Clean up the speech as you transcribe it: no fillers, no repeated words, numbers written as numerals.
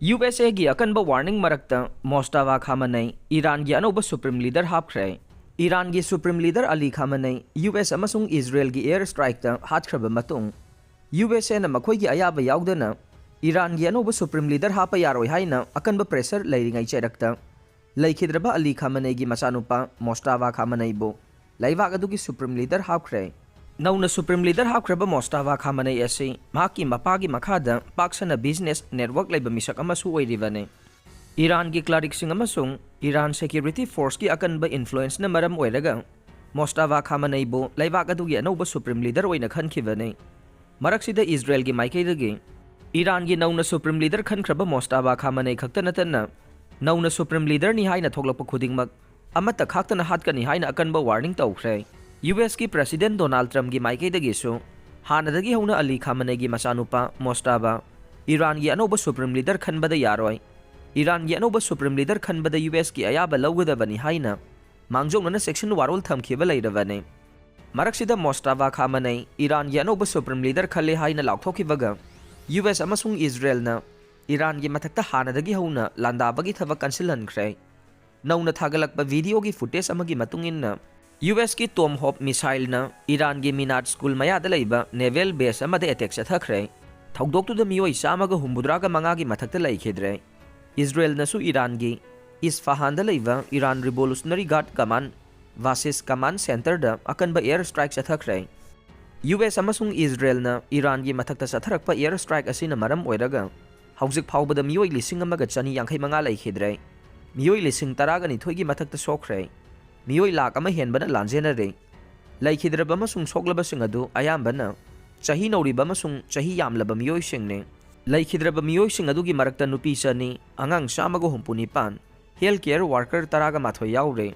USA की अकनबा warning मरक्ता मोस्ताबा खामनेई ईरान की अनोबा सुप्रीम लीडर हापख्रे ईरान की supreme leader Ali Khamenei US अमसुंग इजराइल की एयर स्ट्राइक हाथख्रब मतुंग USA न मखोई की अयाब याउदना ईरान की अनोबा सुप्रीम लीडर हाप यारोय हाइना अकनबा प्रेशर लैरिंगाई चेरक्ता लैखिद्रबा अली खामनेई की मचानुपा मोस्ताबा खामनेई बो लैवाक अदुगी सुप्रीम लीडर हापख्रे नौना सुप्रीम लीडर हापख्रब मोस्ताबा खामनेई असी माकी मपागी मखादा पाक्सना बिजनेस नेटवर्क लैब मिसक अमसु ओइरिबने ईरान की क्लारिक्सिंग अमसुंग ईरान सेक्यूरिटी फोर्स की अकनबा इन्फ्लुएंस न मरम ओइरगा मोस्ताबा खामनेई बो लैवाक अदुगी अनौबा सुप्रीम लीडर ओइना खनखिबने मरक्सिदा इजराइल की माइकैदगी ईरान की नौना सुप्रीम लीडर खनख्रब मोस्ताबा खामनेई खक्ता नतना नौना सुप्रीम लीडर नि हाइना थोकलप खुदिंगमक अमत खाक्तना हातकनि हाइना अकनबा वार्निंग तौख्रे US की प्रेसिडेंट डोनाल्ड ट्रम्प की माइकैदगिसु हानदगी हौना अली खामनेई की मचानुपा मोस्ताबा ईरान की अनौबा सुप्रीम लीडर खनबदा यारोय ईरान की अनौबा सुप्रीम लीडर खनबदा US की अयाबा लौगदबनि हाइना मांगजोंना सेक्शन वारोल थमखिबा लैरबने मरक्सिदा मोस्ताबा खामनेई ईरान की अनौबा सुप्रीम लीडर खले हाइना लाउथोखिबगा US अमसुंग इजराइलना ईरान की मथक्ता हानदगी हौना लांदाबगी थबक कंसिलहनख्रे नौना थागलकपा वीडियो की फुटेज अमगी मतुंगिन्ना US की टॉम होप मिसाइल न ईरान की मिनाट स्कूल मयादा लैबा नेवल बेस अमदे अटैक चथखरे थौदोक्तुदा मियोय चामगा हुम्बुद्रागा मंगागी मथक्ता लैखिद्रे इजराइल नसु ईरान की इस्फहानदा लैबा ईरान रिवोल्यूशनरी गार्ड कमांड वासिस कमांड सेंटर दा अकनबा एयर स्ट्राइक चथखरे US अमसुंग इजराइल न ईरान की मथक्ता चथरकपा एयर स्ट्राइक असिना मरम ओइरगा हौजिक फाउबदा मियोय लिसिंग अमगा चनी यांखै मंगा लैखिद्रे मियोय लिसिंग तरागनि थोइगी मथक्ता सोखरे मियोय लाख अमा हेनबना लांजेनरे लैखिद्रब अमसुंग सोक्लबसिंग अदु अयाम्बना चही नौरिब अमसुंग चही यामलब मियोयसिंगने लैखिद्रब मियोयसिंग अदुगी मरक्ता नुपी चनी अंगांग 135 हेल्थ केयर वर्कर 10 याउरे